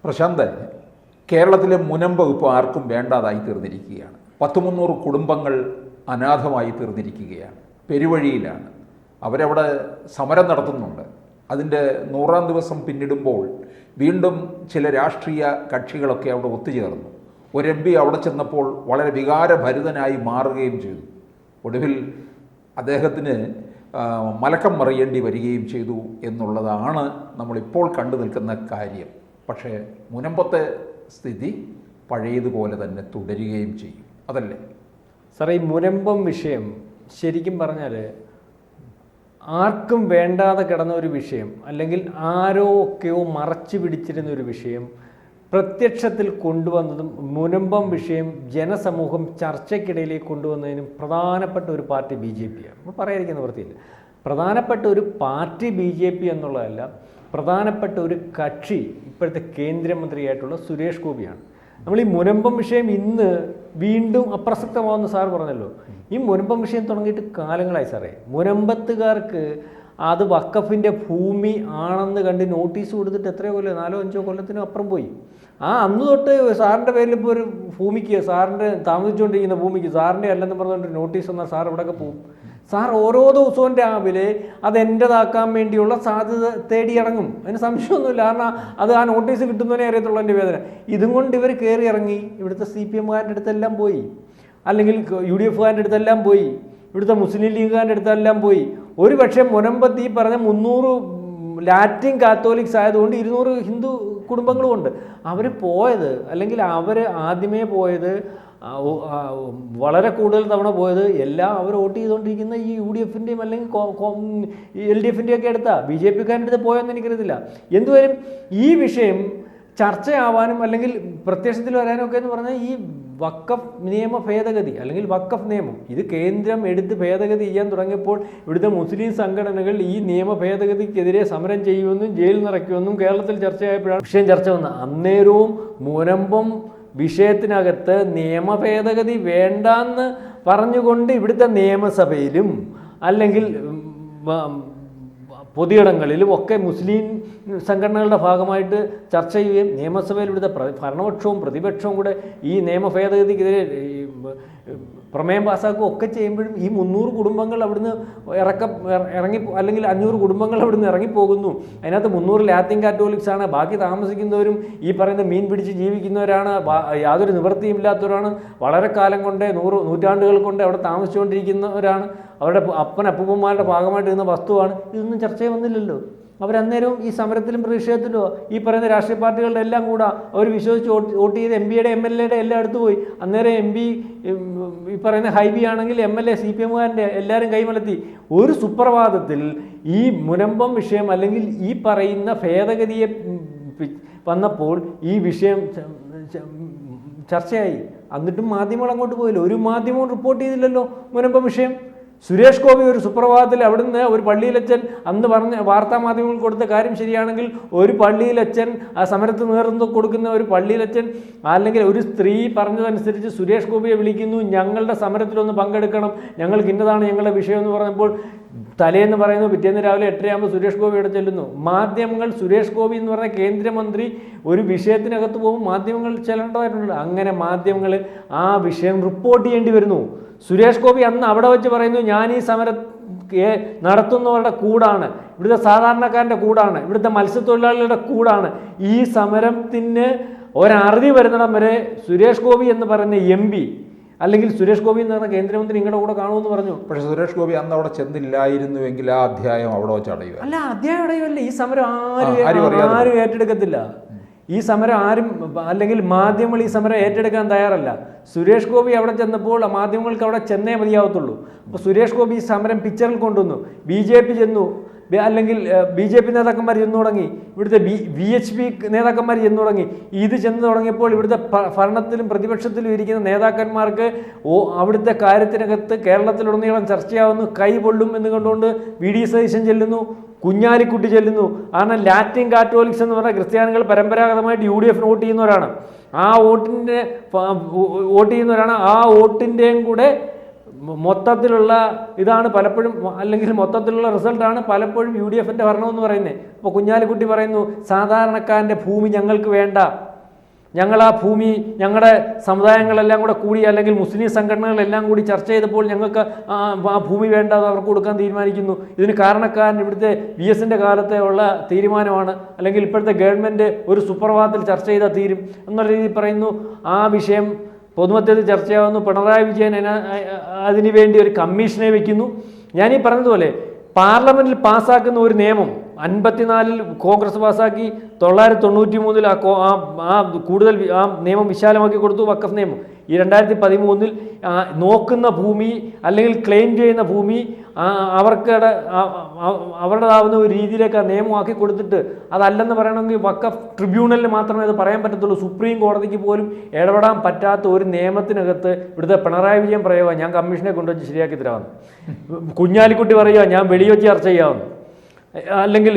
പ്രശാന്ത്, കേരളത്തിലെ മുനമ്പ് ഇപ്പോൾ ആർക്കും വേണ്ടാതായി തീർന്നിരിക്കുകയാണ്. 300 കുടുംബങ്ങൾ അനാഥമായി തീർന്നിരിക്കുകയാണ്, പെരുവഴിയിലാണ്. അവരവിടെ സമരം നടത്തുന്നുണ്ട്. അതിൻ്റെ 100-ാം ദിവസം പിന്നിടുമ്പോൾ വീണ്ടും ചില രാഷ്ട്രീയ കക്ഷികളൊക്കെ അവിടെ ഒത്തുചേർന്നു. ഒരു MP അവിടെ ചെന്നപ്പോൾ വളരെ വികാരഭരിതനായി മാറുകയും ചെയ്തു. ഒടുവിൽ അദ്ദേഹത്തിന് മലക്കം മറിയേണ്ടി വരികയും ചെയ്തു എന്നുള്ളതാണ് നമ്മളിപ്പോൾ കണ്ടു നിൽക്കുന്ന കാര്യം. പക്ഷേ മുനമ്പത്തെ സ്ഥിതി പഴയതുപോലെ തന്നെ തുടരുകയും ചെയ്യും, അതല്ലേ സാറേ? ഈ മുനമ്പം വിഷയം ശരിക്കും പറഞ്ഞാൽ ആർക്കും വേണ്ടാതെ കിടന്ന ഒരു വിഷയം, അല്ലെങ്കിൽ ആരോ ഒക്കെയോ മറച്ചു പിടിച്ചിരുന്ന ഒരു വിഷയം പ്രത്യക്ഷത്തിൽ കൊണ്ടുവന്നതും മുനമ്പം വിഷയം ജനസമൂഹം ചർച്ചയ്ക്കിടയിലേക്ക് കൊണ്ടുവന്നതിനും പ്രധാനപ്പെട്ട ഒരു പാർട്ടി BJP ആണ്. നമ്മൾ പറയാതിരിക്കുന്ന വൃത്തിയില്ല. പ്രധാനപ്പെട്ട ഒരു പാർട്ടി BJP എന്നുള്ളതല്ല, പ്രധാനപ്പെട്ട ഒരു കക്ഷി ഇപ്പോഴത്തെ കേന്ദ്രമന്ത്രിയായിട്ടുള്ള സുരേഷ് ഗോപിയാണ്. നമ്മൾ ഈ മുനമ്പം വിഷയം ഇന്ന് വീണ്ടും അപ്രസക്തമാവുന്ന സാർ പറഞ്ഞല്ലോ. ഈ മുനമ്പം വിഷയം തുടങ്ങിയിട്ട് കാലങ്ങളായി സാറേ. മുനമ്പത്തുകാർക്ക് അത് വഖഫിൻ്റെ ഭൂമി ആണെന്ന് കണ്ട് നോട്ടീസ് കൊടുത്തിട്ട് എത്രയോ കൊല്ലം, 4-5 കൊല്ലത്തിനും അപ്പുറം പോയി. അന്ന് തൊട്ട് സാറിൻ്റെ പേരിൽ ഇപ്പോൾ ഒരു ഭൂമിക്ക്, സാറിൻ്റെ താമസിച്ചുകൊണ്ടിരിക്കുന്ന ഭൂമിക്ക് സാറിൻ്റെ അല്ലെന്ന് പറഞ്ഞുകൊണ്ട് നോട്ടീസ് വന്നാൽ സാർ എവിടെയൊക്കെ പോകും? സാർ ഓരോ ദിവസവും രാവിലെ അത് എൻ്റെതാക്കാൻ വേണ്ടിയുള്ള സാധ്യത തേടി ഇറങ്ങും. അതിന് സംശയമൊന്നുമില്ല. കാരണം അത് ആ നോട്ടീസ് കിട്ടുന്നതിനെ അറിയത്തുള്ളൂ എൻ്റെ വേദന. ഇതും കൊണ്ട് ഇവർ കയറി ഇറങ്ങി ഇവിടുത്തെ CPM-കാരുടെ അടുത്തെല്ലാം പോയി, അല്ലെങ്കിൽ UDF-കാരുടെ അടുത്തെല്ലാം പോയി, ഇവിടുത്തെ മുസ്ലിം ലീഗുകാരുടെ അടുത്തെല്ലാം പോയി. ഒരു പക്ഷേ മുനമ്പത്ത് ഈ പറഞ്ഞ 300 ലാറ്റിൻ കാത്തോലിക്സ് ആയതുകൊണ്ട് 200 ഹിന്ദു കുടുംബങ്ങളുമുണ്ട്. അവർ പോയത്, അല്ലെങ്കിൽ അവർ ആദ്യമേ പോയത്, വളരെ കൂടുതൽ തവണ പോയത് എല്ലാം അവർ വോട്ട് ചെയ്തുകൊണ്ടിരിക്കുന്ന ഈ UDF-ൻ്റെയും അല്ലെങ്കിൽ LDF-ൻ്റെയും ഒക്കെ അടുത്താ. BJP-ക്കാരുടെ അടുത്ത് പോയെന്ന് എനിക്കറിയത്തില്ല. എന്തുവരും ഈ വിഷയം ചർച്ചയാവാനും അല്ലെങ്കിൽ പ്രത്യക്ഷത്തിൽ വരാനും ഒക്കെ എന്ന് പറഞ്ഞാൽ ഈ വഖഫ് നിയമ ഭേദഗതി അല്ലെങ്കിൽ വഖഫ് നിയമം ഇത് കേന്ദ്രം എടുത്ത് ഭേദഗതി ചെയ്യാൻ തുടങ്ങിയപ്പോൾ ഇവിടുത്തെ മുസ്ലിം സംഘടനകൾ ഈ നിയമ ഭേദഗതിക്കെതിരെ സമരം ചെയ്യുമെന്നും ജയിലിൽ നിറയ്ക്കുമെന്നും കേരളത്തിൽ ചർച്ചയായപ്പോഴാണ് വിഷയം ചർച്ച വന്നത്. അന്നേരവും മുനമ്പം വിഷയത്തിനകത്ത് നിയമ ഭേദഗതി വേണ്ടാന്ന് പറഞ്ഞുകൊണ്ട് ഇവിടുത്തെ നിയമസഭയിലും അല്ലെങ്കിൽ പൊതുയിടങ്ങളിലും ഒക്കെ മുസ്ലിം സംഘടനകളുടെ ഭാഗമായിട്ട് ചർച്ച ചെയ്യുകയും നിയമസഭയിൽ ഇവിടുത്തെ ഭരണപക്ഷവും പ്രതിപക്ഷവും കൂടെ ഈ നിയമ ഭേദഗതിക്കെതിരെ പ്രമേയം പാസ്സാക്കുകയും ഒക്കെ ചെയ്യുമ്പോഴും ഈ 300 കുടുംബങ്ങൾ അവിടുന്ന് ഇറങ്ങി, അല്ലെങ്കിൽ 500 കുടുംബങ്ങൾ അവിടുന്ന് ഇറങ്ങിപ്പോകുന്നു. അതിനകത്ത് 300 ലാറ്റിൻ കാത്തോലിക്സ് ആണ്. ബാക്കി താമസിക്കുന്നവരും ഈ പറയുന്ന മീൻ പിടിച്ച് ജീവിക്കുന്നവരാണ്, യാതൊരു നിവൃത്തിയും ഇല്ലാത്തവരാണ്, വളരെ കാലം കൊണ്ട് നൂറ്റാണ്ടുകൾ കൊണ്ട് അവിടെ താമസിച്ചുകൊണ്ടിരിക്കുന്നവരാണ്, അവരുടെ അപ്പൂപ്പന്മാരുടെ ഭാഗമായിട്ട് ഇരുന്ന വസ്തുവാണ്. ഇതൊന്നും ചർച്ചയിൽ വന്നില്ലല്ലോ. അവരന്നേരവും ഈ സമരത്തിലും പ്രതിഷേധത്തിലോ ഈ പറയുന്ന രാഷ്ട്രീയ പാർട്ടികളുടെ എല്ലാം കൂടെ അവർ വിശ്വസിച്ച് വോട്ട് ചെയ്ത് MP-യുടെ MLA-യുടെ എല്ലാം അടുത്ത് പോയി. അന്നേരം MP ഈ പറയുന്ന ഹൈബി ആണെങ്കിൽ MLA CPM-കാരൻ്റെ എല്ലാവരും കൈമലത്തി. ഒരു സുപ്രഭാതത്തിൽ ഈ മുനമ്പം വിഷയം അല്ലെങ്കിൽ ഈ പറയുന്ന ഭേദഗതിയെ വന്നപ്പോൾ ഈ വിഷയം ചർച്ചയായി. എന്നിട്ടും മാധ്യമങ്ങൾ അങ്ങോട്ട് പോയില്ല. ഒരു മാധ്യമവും റിപ്പോർട്ട് ചെയ്തില്ലല്ലോ മുനമ്പം വിഷയം. സുരേഷ് ഗോപി ഒരു സുപ്രഭാതത്തിൽ അവിടുന്ന് ഒരു പള്ളിയിലച്ചൻ അന്ന് പറഞ്ഞ വാർത്താ മാധ്യമങ്ങൾ കൊടുത്ത കാര്യം ശരിയാണെങ്കിൽ, ഒരു പള്ളിയിലച്ചൻ ആ സമരത്ത് നേതൃത്വം കൊടുക്കുന്ന ഒരു പള്ളിയിലച്ചൻ അല്ലെങ്കിൽ ഒരു സ്ത്രീ പറഞ്ഞതനുസരിച്ച് സുരേഷ് ഗോപിയെ വിളിക്കുന്നു, ഞങ്ങളുടെ സമരത്തിലൊന്ന് പങ്കെടുക്കണം, ഞങ്ങൾക്ക് ഇന്നതാണ് ഞങ്ങളുടെ വിഷയം എന്ന് പറഞ്ഞപ്പോൾ തലേന്ന് പറയുന്നു, പിറ്റേന്ന് രാവിലെ 8:30 സുരേഷ് ഗോപി ഇവിടെ ചെല്ലുന്നു. മാധ്യമങ്ങൾ സുരേഷ് ഗോപി എന്ന് പറഞ്ഞ കേന്ദ്രമന്ത്രി ഒരു വിഷയത്തിനകത്ത് പോകുമ്പോൾ മാധ്യമങ്ങൾ ചെല്ലേണ്ടതായിട്ടുണ്ട്. അങ്ങനെ മാധ്യമങ്ങൾ ആ വിഷയം റിപ്പോർട്ട് ചെയ്യേണ്ടി വരുന്നു. സുരേഷ് ഗോപി അന്ന് അവിടെ വെച്ച് പറയുന്നു, ഞാൻ ഈ സമരം നടത്തുന്നവരുടെ കൂടാണ്, ഇവിടുത്തെ സാധാരണക്കാരൻ്റെ കൂടാണ്, ഇവിടുത്തെ മത്സ്യത്തൊഴിലാളികളുടെ കൂടാണ്. ഈ സമരത്തിന് ഒരറുതി വരുന്നിടം വരെ സുരേഷ് ഗോപി എന്ന് പറയുന്ന MP അല്ലെങ്കിൽ സുരേഷ് ഗോപി എന്ന് പറഞ്ഞ കേന്ദ്രമന്ത്രി നിങ്ങളുടെ കൂടെ കാണുമെന്ന് പറഞ്ഞു. പക്ഷേ സുരേഷ് ഗോപി അന്ന് അവിടെ ചെന്നില്ലായിരുന്നുവെങ്കിൽ ആ അധ്യായം അവിടെ വെച്ച് അടയുക. അല്ല, അധ്യായം അടയുമല്ല. ഈ സമരം ആരും ഏറ്റെടുക്കത്തില്ല. ഈ സമരം ആരും, അല്ലെങ്കിൽ മാധ്യമങ്ങൾ ഈ സമരം ഏറ്റെടുക്കാൻ തയ്യാറല്ല. സുരേഷ് ഗോപി അവിടെ ചെന്നപ്പോൾ മാധ്യമങ്ങൾക്ക് അവിടെ ചെന്നേ മതിയാവത്തുള്ളൂ. അപ്പോൾ സുരേഷ് ഗോപി ഈ സമരം പിക്ചറിൽ കൊണ്ടുവന്നു. BJP ചെന്നു, അല്ലെങ്കിൽ BJP നേതാക്കന്മാർ ചെന്നു തുടങ്ങി, ഇവിടുത്തെ VHP നേതാക്കന്മാർ ചെന്നു തുടങ്ങി. ഇത് ചെന്ന് തുടങ്ങിയപ്പോൾ ഇവിടുത്തെ ഭരണത്തിലും പ്രതിപക്ഷത്തിലും ഇരിക്കുന്ന നേതാക്കന്മാർക്ക് അവിടുത്തെ കാര്യത്തിനകത്ത് കേരളത്തിലുടനീളം ചർച്ചയാവുന്നു. കൈ പൊള്ളും എന്ന് കണ്ടുകൊണ്ട് VD സതീശൻ ചെല്ലുന്നു, കുഞ്ഞാലിക്കുട്ടി ചെല്ലുന്നു. കാരണം ലാറ്റിൻ കാത്തോലിക്സ് എന്ന് പറഞ്ഞാൽ ക്രിസ്ത്യാനികൾ പരമ്പരാഗതമായിട്ട് UDF വോട്ട് ചെയ്യുന്നവരാണ്. ആ വോട്ട് ചെയ്യുന്നവരാണ്. ആ വോട്ടിൻ്റെയും കൂടെ മൊത്തത്തിലുള്ള ഇതാണ് പലപ്പോഴും, അല്ലെങ്കിൽ മൊത്തത്തിലുള്ള റിസൾട്ടാണ് പലപ്പോഴും UDFിൻ്റെ ഭരണം എന്ന് പറയുന്നത്. ഇപ്പോൾ കുഞ്ഞാലിക്കുട്ടി പറയുന്നു സാധാരണക്കാരൻ്റെ ഭൂമി ഞങ്ങൾക്ക് വേണ്ട, ഞങ്ങൾ ആ ഭൂമി ഞങ്ങളുടെ സമുദായങ്ങളെല്ലാം കൂടെ കൂടി അല്ലെങ്കിൽ മുസ്ലിം സംഘടനകളെല്ലാം കൂടി ചർച്ച ചെയ്തപ്പോൾ ഞങ്ങൾക്ക് ആ ഭൂമി വേണ്ട, അത് അവർക്ക് കൊടുക്കാൻ തീരുമാനിക്കുന്നു. ഇതിന് കാരണക്കാരൻ ഇവിടുത്തെ VSൻ്റെ കാലത്തെ ഉള്ള തീരുമാനമാണ്, അല്ലെങ്കിൽ ഇപ്പോഴത്തെ ഗവൺമെൻറ് ഒരു സുപ്രഭാതത്തിൽ ചർച്ച ചെയ്താൽ തീരും എന്നുള്ള രീതിയിൽ പറയുന്നു. ആ വിഷയം പൊതുമധ്യത്തിൽ ചർച്ചയാവുന്നു. പിണറായി വിജയൻ അതിനുവേണ്ടി ഒരു കമ്മീഷനെ വയ്ക്കുന്നു. ഞാനീ പറഞ്ഞതുപോലെ പാർലമെൻറ്റിൽ പാസ്സാക്കുന്ന ഒരു നിയമം 54-ൽ കോൺഗ്രസ് പാസ്സാക്കി, 993-ൽ ആ കൂടുതൽ ആ നിയമം വിശാലമാക്കി കൊടുത്തു, വഖഫ് നിയമം. ഈ 2013-ൽ നോക്കുന്ന ഭൂമി അല്ലെങ്കിൽ ക്ലെയിം ചെയ്യുന്ന ഭൂമി അവരുടേതാവുന്ന ഒരു രീതിയിലേക്ക് ആ നിയമമാക്കി കൊടുത്തിട്ട് അതല്ലെന്ന് പറയണമെങ്കിൽ വഖഫ് ട്രിബ്യൂണലിന് മാത്രമേ അത് പറയാൻ പറ്റത്തുള്ളൂ. സുപ്രീം കോടതിക്ക് പോലും ഇടപെടാൻ പറ്റാത്ത ഒരു നിയമത്തിനകത്ത് ഇവിടുത്തെ പിണറായി വിജയൻ പറയുക ഞാൻ കമ്മീഷനെ കൊണ്ടുവച്ച് ശരിയാക്കി തരാമെന്ന്, കുഞ്ഞാലിക്കുട്ടി പറയുക ഞാൻ വെടിവെച്ച് ചർച്ച ചെയ്യാമെന്ന്, അല്ലെങ്കിൽ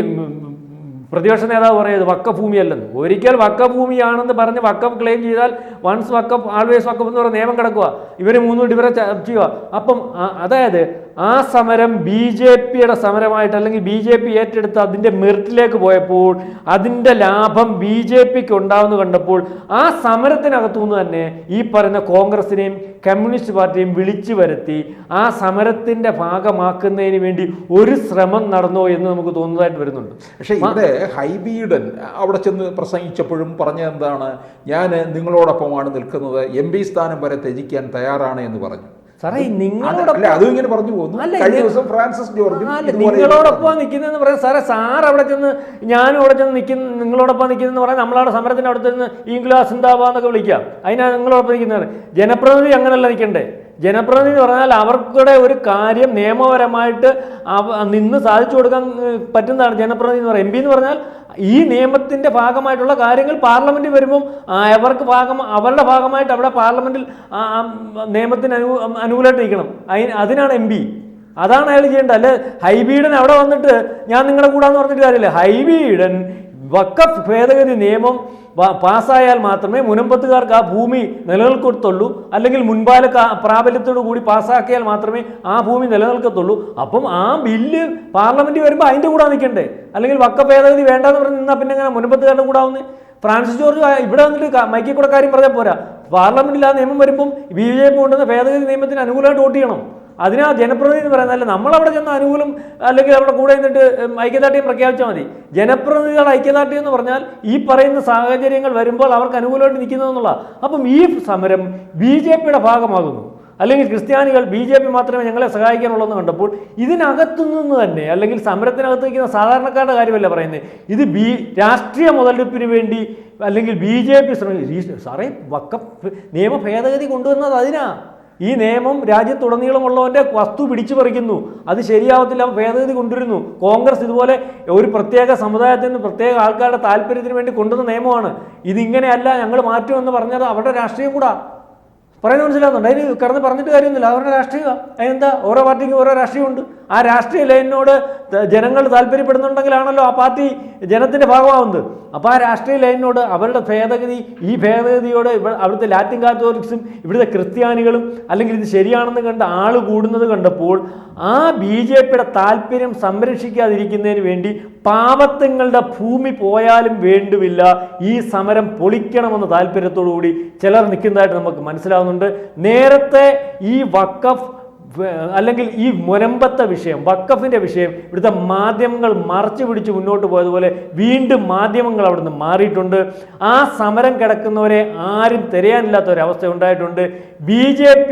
പ്രതിപക്ഷ നേതാവ് പറയുന്നത് വഖഫ് ഭൂമിയല്ലെന്ന്. ഒരിക്കൽ വഖഫ് ഭൂമിയാണെന്ന് പറഞ്ഞ് വഖഫ് ക്ലെയിം ചെയ്താൽ വൺസ് വഖഫ് ആൾവേസ് വഖഫ് എന്ന് പറയുന്ന നിയമം കിടക്കുക. ഇവർ മൂന്നുകൂടി ഇവരെ ചെയ്യുക. അപ്പം അതായത് ആ സമരം BJPയുടെ സമരമായിട്ട് അല്ലെങ്കിൽ BJP ഏറ്റെടുത്ത് അതിൻ്റെ മെറിറ്റിലേക്ക് പോയപ്പോൾ അതിൻ്റെ ലാഭം BJPക്ക് ഉണ്ടാവുമെന്ന് കണ്ടപ്പോൾ ആ സമരത്തിനകത്തുനിന്ന് തന്നെ ഈ പറയുന്ന കോൺഗ്രസിനെയും കമ്മ്യൂണിസ്റ്റ് പാർട്ടിയും വിളിച്ചു വരുത്തി ആ സമരത്തിൻ്റെ ഭാഗമാക്കുന്നതിന് വേണ്ടി ഒരു ശ്രമം നടന്നോ എന്ന് നമുക്ക് തോന്നുന്നതായിട്ട് വരുന്നുണ്ട്. പക്ഷേ ഇവിടെ ഹൈബീഡൻ അവിടെ ചെന്ന് പ്രസംഗിച്ചപ്പോഴും പറഞ്ഞത് എന്താണ്, ഞാൻ നിങ്ങളോടൊപ്പമാണ് നിൽക്കുന്നത്, MP സ്ഥാനം വരെ ത്യജിക്കാൻ തയ്യാറാണ് എന്ന് പറഞ്ഞു. സാറേ നിങ്ങളോടൊപ്പം അതും ഇങ്ങനെ പറഞ്ഞു പോകുന്നു. കഴിഞ്ഞ ദിവസം ഫ്രാൻസിസ് ജോർജ് നിങ്ങളോടൊപ്പം നിൽക്കുന്നതെന്ന് പറയാം. സാർ അവിടെ ചെന്ന് ഞാനും അവിടെ ചെന്ന് നിങ്ങളോടൊപ്പം നിൽക്കുന്നതെന്ന് പറയാം. നമ്മളവിടെ സമരത്തിൻ്റെ അടുത്ത് നിന്ന് ഇംഗ്ലാസ് സിന്ദാബാദ് വിളിക്കാം. അതിനാണ് നിങ്ങളോടൊപ്പം നിൽക്കുന്നത്. ജനപ്രതിനിധി അങ്ങനെയല്ല നിൽക്കണ്ടേ. ജനപ്രതിനിധി എന്ന് പറഞ്ഞാൽ അവർക്കിടെ ഒരു കാര്യം നിയമപരമായിട്ട് നിന്ന് സാധിച്ചു കൊടുക്കാൻ പറ്റുന്നതാണ് ജനപ്രതിനിധി എന്ന് പറയുന്നത്. MP എന്ന് പറഞ്ഞാൽ ഈ നിയമത്തിൻ്റെ ഭാഗമായിട്ടുള്ള കാര്യങ്ങൾ പാർലമെൻറ്റിൽ വരുമ്പം അവരുടെ ഭാഗമായിട്ട് അവിടെ പാർലമെൻറ്റിൽ നിയമത്തിന് അനുകൂലമായിട്ട് നിൽക്കണം. അതിനാണ് MP. അതാണ് അയാൾ ചെയ്യേണ്ടത്. അല്ലെ ഹൈബീഡൻ അവിടെ വന്നിട്ട് ഞാൻ നിങ്ങളുടെ കൂടാന്ന് പറഞ്ഞിട്ട് കാര്യമില്ല. ഹൈബീഡൻ വഖഫ് ഭേദഗതി നിയമം പാസ്സായാൽ മാത്രമേ മുനമ്പത്തുകാർക്ക് ആ ഭൂമി നിലനിൽക്കത്തുള്ളൂ, അല്ലെങ്കിൽ മുൻകാല പ്രാബല്യത്തോടു കൂടി പാസ്സാക്കിയാൽ മാത്രമേ ആ ഭൂമി നിലനിൽക്കത്തുള്ളൂ. അപ്പം ആ ബില്ല് പാർലമെൻറ്റിൽ വരുമ്പോൾ അതിൻ്റെ കൂടെ നിൽക്കണ്ടേ. അല്ലെങ്കിൽ വഖഫ് ഭേദഗതി വേണ്ടെന്ന് പറഞ്ഞ് നിന്നാൽ പിന്നെ എങ്ങനെ മുനമ്പത്തുകാരുടെ കൂടെ ആവുന്നത്? ഫ്രാൻസിസ് ജോർജ് ഇവിടെ വന്നിട്ട് മൈക്കിൽ കൂടെ കാര്യം പറഞ്ഞാൽ പോരാ. പാർലമെൻറ്റിൽ ആ നിയമം വരുമ്പം BJP കൊണ്ടുവന്ന ഭേദഗതി നിയമത്തിന് അനുകൂലമായിട്ട് വോട്ട് ചെയ്യണം. അതിനാ ജനപ്രതിനിധി എന്ന് പറയുന്നത്. അല്ല നമ്മളവിടെ ചെന്ന് അനുകൂലം അല്ലെങ്കിൽ അവിടെ കൂടെ നിന്നിട്ട് ഐക്യദാർഢ്യം പ്രഖ്യാപിച്ചാൽ മതി. ജനപ്രതിനിധികളുടെ ഐക്യദാർഢ്യം എന്ന് പറഞ്ഞാൽ ഈ പറയുന്ന സാഹചര്യങ്ങൾ വരുമ്പോൾ അവർക്ക് അനുകൂലമായിട്ട് നിൽക്കുന്നതെന്നുള്ള. അപ്പം ഈ സമരം BJPയുടെ ഭാഗമാകുന്നു, അല്ലെങ്കിൽ ക്രിസ്ത്യാനികൾ BJP മാത്രമേ ഞങ്ങളെ സഹായിക്കാനുള്ളൂ എന്ന് കണ്ടപ്പോൾ ഇതിനകത്തുനിന്ന് തന്നെ, അല്ലെങ്കിൽ സമരത്തിനകത്ത് നിൽക്കുന്ന സാധാരണക്കാരുടെ കാര്യമല്ല പറയുന്നത്, ഇത് രാഷ്ട്രീയ മുതലെടുപ്പിന് വേണ്ടി അല്ലെങ്കിൽ BJP ശ്രമിക്കും. സാറേ വഖഫ് നിയമ ഭേദഗതി കൊണ്ടുവന്നത് അതിനാ. ഈ നിയമം രാജ്യത്തുടനീളമുള്ളവൻ്റെ വസ്തു പിടിച്ചു പറിക്കുന്നു, അത് ശരിയാവത്തില്ല, ഭേദഗതി കൊണ്ടുവരുന്നു. കോൺഗ്രസ് ഇതുപോലെ ഒരു പ്രത്യേക സമുദായത്തിന് പ്രത്യേക ആൾക്കാരുടെ താല്പര്യത്തിന് വേണ്ടി കൊണ്ടുവന്ന നിയമമാണ്. ഇതിങ്ങനെയല്ല ഞങ്ങൾ മാറ്റുമെന്ന് പറഞ്ഞത് അവരുടെ രാഷ്ട്രീയം കൂടാ. പറയുന്നത് മനസ്സിലാവുന്നുണ്ട്. അതിന് കിടന്ന് പറഞ്ഞിട്ട് കാര്യമൊന്നുമില്ല. അവരുടെ രാഷ്ട്രീയമാണ്. അതിനെന്താ, ഓരോ പാർട്ടിക്കും ഓരോ രാഷ്ട്രീയമുണ്ട്. ആ രാഷ്ട്രീയ ലൈനിനോട് ജനങ്ങൾ താല്പര്യപ്പെടുന്നുണ്ടെങ്കിലാണല്ലോ ആ പാർട്ടി ജനത്തിൻ്റെ ഭാഗമാവുന്നത്. അപ്പോൾ ആ രാഷ്ട്രീയ ലൈനിനോട് അവരുടെ ഈ ഭേദഗതിയോട് അവിടുത്തെ ലാറ്റിൻ കാത്തോലിക്സും ഇവിടുത്തെ ക്രിസ്ത്യാനികളും അല്ലെങ്കിൽ ഇത് ശരിയാണെന്ന് കണ്ട് ആൾ കൂടുന്നത് കണ്ടപ്പോൾ ആ BJPയുടെ താല്പര്യം സംരക്ഷിക്കാതിരിക്കുന്നതിന് വേണ്ടി പാവത്തങ്ങളുടെ ഭൂമി പോയാലും വേണ്ടുമില്ല, ഈ സമരം പൊളിക്കണമെന്ന താല്പര്യത്തോടു കൂടി ചിലർ നിൽക്കുന്നതായിട്ട് നമുക്ക് മനസ്സിലാവുന്നുണ്ട്. നേരത്തെ ഈ വഖഫ് അല്ലെങ്കിൽ ഈ മുനമ്പത്തെ വിഷയം, വഖഫിൻ്റെ വിഷയം ഇവിടുത്തെ മാധ്യമങ്ങൾ മറച്ചു പിടിച്ച് മുന്നോട്ട് പോയതുപോലെ വീണ്ടും മാധ്യമങ്ങൾ അവിടുന്ന് മാറിയിട്ടുണ്ട്. ആ സമരം കിടക്കുന്നവരെ ആരും തിരയാനില്ലാത്ത ഒരവസ്ഥ ഉണ്ടായിട്ടുണ്ട്. BJP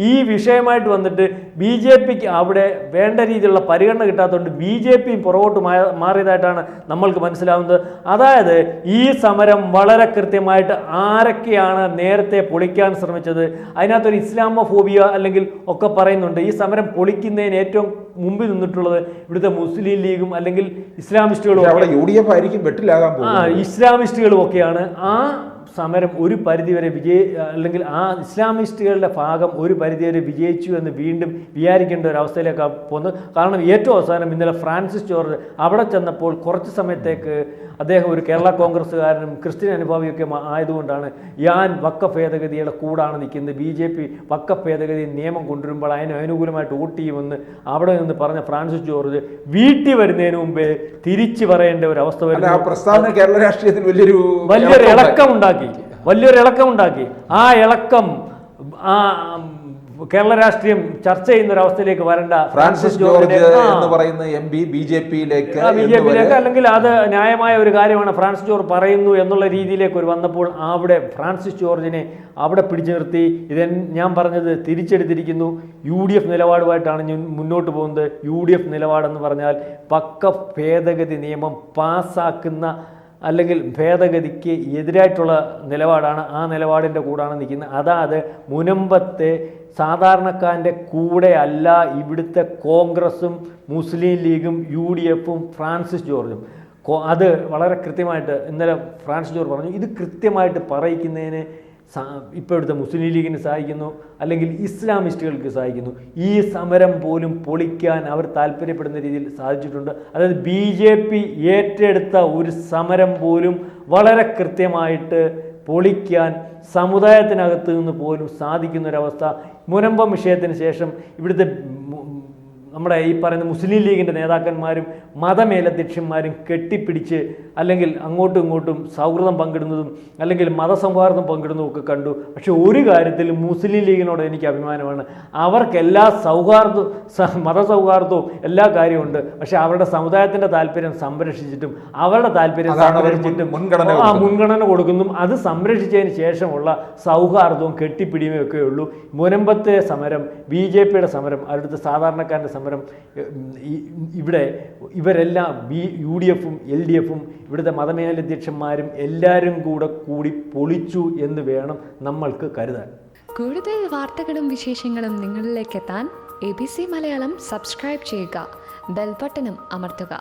ഈ വിഷയമായിട്ട് വന്നിട്ട് BJPക്ക് അവിടെ വേണ്ട രീതിയിലുള്ള പരിഗണന കിട്ടാത്തതുകൊണ്ട് BJP പുറകോട്ട് മാറിയതായിട്ടാണ് നമ്മൾക്ക് മനസ്സിലാവുന്നത്. അതായത് ഈ സമരം വളരെ കൃത്യമായിട്ട് ആരൊക്കെയാണ് നേരത്തെ പൊളിക്കാൻ ശ്രമിച്ചത്, അതിനകത്തൊരു ഇസ്ലാമോഫോബിയ അല്ലെങ്കിൽ ഒക്കെ പറയുന്നുണ്ട്. ഈ സമരം പൊളിക്കുന്നതിന് ഏറ്റവും മുമ്പിൽ നിന്നിട്ടുള്ളത് ഇവിടുത്തെ മുസ്ലിം ലീഗും അല്ലെങ്കിൽ ഇസ്ലാമിസ്റ്റുകളും, UDF ആയിരിക്കും വെട്ടിലാകാൻ പോകുന്നത്. ഇസ്ലാമിസ്റ്റുകളും ഒക്കെയാണ്. ആ സമരം ഒരു പരിധിവരെ അല്ലെങ്കിൽ ആ ഇസ്ലാമിസ്റ്റുകളുടെ ഭാഗം ഒരു പരിധിവരെ വിജയിച്ചു എന്ന് വീണ്ടും വിചാരിക്കേണ്ട ഒരു അവസ്ഥയിലേക്കാണ് പോകുന്നത്. കാരണം ഏറ്റവും അവസാനം ഇന്നലെ ഫ്രാൻസിസ് ജോർജ് അവിടെ ചെന്നപ്പോൾ കുറച്ച് സമയത്തേക്ക് അദ്ദേഹം ഒരു കേരള കോൺഗ്രസ്സുകാരനും ക്രിസ്ത്യൻ അനുഭാവിയൊക്കെ ആയതുകൊണ്ടാണ് ഞാൻ വഖഫ് ഭേദഗതിയുടെ കൂടാണ് നിൽക്കുന്നത്, BJP വഖഫ് ഭേദഗതി നിയമം കൊണ്ടുവരുമ്പോൾ അതിന് അനുകൂലമായിട്ട് വോട്ട് ചെയ്യുമെന്ന് അവിടെ നിന്ന് പറഞ്ഞ ഫ്രാൻസിസ് ജോർജ് വീട്ടിൽ വരുന്നതിന് മുമ്പേ തിരിച്ചു പറയേണ്ട ഒരു അവസ്ഥ വരുന്നു. പ്രസ്താവന കേരള രാഷ്ട്രീയത്തിൽ വലിയൊരു ഇളക്കമുണ്ടാക്കി. ആ ഇളക്കം കേരള രാഷ്ട്രീയം ചർച്ച ചെയ്യുന്ന ഒരു അവസ്ഥയിലേക്ക് വരേണ്ട ഫ്രാൻസിസ് ജോർജ് എന്ന് പറയുന്ന MP ബിജെപിയിലേക്ക് അല്ലെങ്കിൽ അത് ന്യായമായ ഒരു കാര്യമാണ് ഫ്രാൻസിസ് ജോർജ് പറയുന്നു എന്നുള്ള രീതിയിലേക്ക് ഒരു വന്നപ്പോൾ അവിടെ ഫ്രാൻസിസ് ജോർജിനെ അവിടെ പിടിച്ചു നിർത്തി. ഞാൻ പറഞ്ഞത് തിരിച്ചെടുത്തിരിക്കുന്നു. UDF നിലപാടുമായിട്ടാണ് മുന്നോട്ട് പോകുന്നത്. UDF നിലപാടെന്ന് പറഞ്ഞാൽ വഖഫ് ഭേദഗതി നിയമം പാസ്സാക്കുന്ന അല്ലെങ്കിൽ ഭേദഗതിക്ക് എതിരായിട്ടുള്ള നിലപാടാണ്. ആ നിലപാടിൻ്റെ കൂടാണ് നിൽക്കുന്നത്. അതായത് മുനമ്പത്തെ സാധാരണക്കാരൻ്റെ കൂടെ അല്ല ഇവിടുത്തെ കോൺഗ്രസും മുസ്ലിം ലീഗും UDFും ഫ്രാൻസിസ് ജോർജും. അത് വളരെ കൃത്യമായിട്ട് ഇന്നലെ ഫ്രാൻസിസ് ജോർജ് പറഞ്ഞു. ഇത് കൃത്യമായിട്ട് പറയിക്കുന്നതിന് ഇപ്പോൾ ഇവിടുത്തെ മുസ്ലിം ലീഗിന് സഹായിക്കുന്നു, അല്ലെങ്കിൽ ഇസ്ലാമിസ്റ്റുകൾക്ക് സഹായിക്കുന്നു. ഈ സമരം പോലും പൊളിക്കാൻ അവർ താല്പര്യപ്പെടുന്ന രീതിയിൽ സാധിച്ചിട്ടുണ്ട്. അതായത് BJP ഏറ്റെടുത്ത ഒരു സമരം പോലും വളരെ കൃത്യമായിട്ട് പൊളിക്കാൻ സമുദായത്തിനകത്ത് നിന്ന് പോലും സാധിക്കുന്നൊരവസ്ഥ. മുനമ്പം വിഷയത്തിന് ശേഷം ഇവിടുത്തെ നമ്മുടെ ഈ പറയുന്ന മുസ്ലിം ലീഗിൻ്റെ നേതാക്കന്മാരും മതമേലധ്യക്ഷന്മാരും കെട്ടിപ്പിടിച്ച് അല്ലെങ്കിൽ അങ്ങോട്ടും ഇങ്ങോട്ടും സൗഹൃദം പങ്കിടുന്നതും അല്ലെങ്കിൽ മതസൗഹാർദ്ദം പങ്കിടുന്നതും ഒക്കെ കണ്ടു. പക്ഷെ ഒരു കാര്യത്തിൽ മുസ്ലിം ലീഗിനോട് എനിക്ക് അഭിമാനമാണ്. അവർക്ക് എല്ലാ മതസൗഹാർദ്ദവും എല്ലാ കാര്യമുണ്ട്. പക്ഷെ അവരുടെ സമുദായത്തിൻ്റെ താല്പര്യം സംരക്ഷിച്ചിട്ടും അവരുടെ താല്പര്യം സംരക്ഷിച്ചിട്ടും മുൻഗണന കൊടുക്കുന്നു. അത് സംരക്ഷിച്ചതിന് ശേഷമുള്ള സൗഹാർദ്ദവും കെട്ടിപ്പിടിയുമേ ഒക്കെ ഉള്ളൂ. മുനമ്പത്തെ സമരം, BJPയുടെ സമരം, അവിടുത്തെ സാധാരണക്കാരൻ്റെ സമരം, ഇവിടെ ഇവരെല്ലാം UDFും LDFും ഇവിടുത്തെ മതമേലധ്യക്ഷന്മാരും എല്ലാവരും കൂടി പൊളിച്ചു എന്ന് വേണം നമ്മൾക്ക് കരുതാൻ. കൂടുതൽ വാർത്തകളും വിശേഷങ്ങളും നിങ്ങളിലേക്ക് എത്താൻ ABC മലയാളം സബ്സ്ക്രൈബ് ചെയ്യുക, ബെൽ ബട്ടണും അമർത്തുക.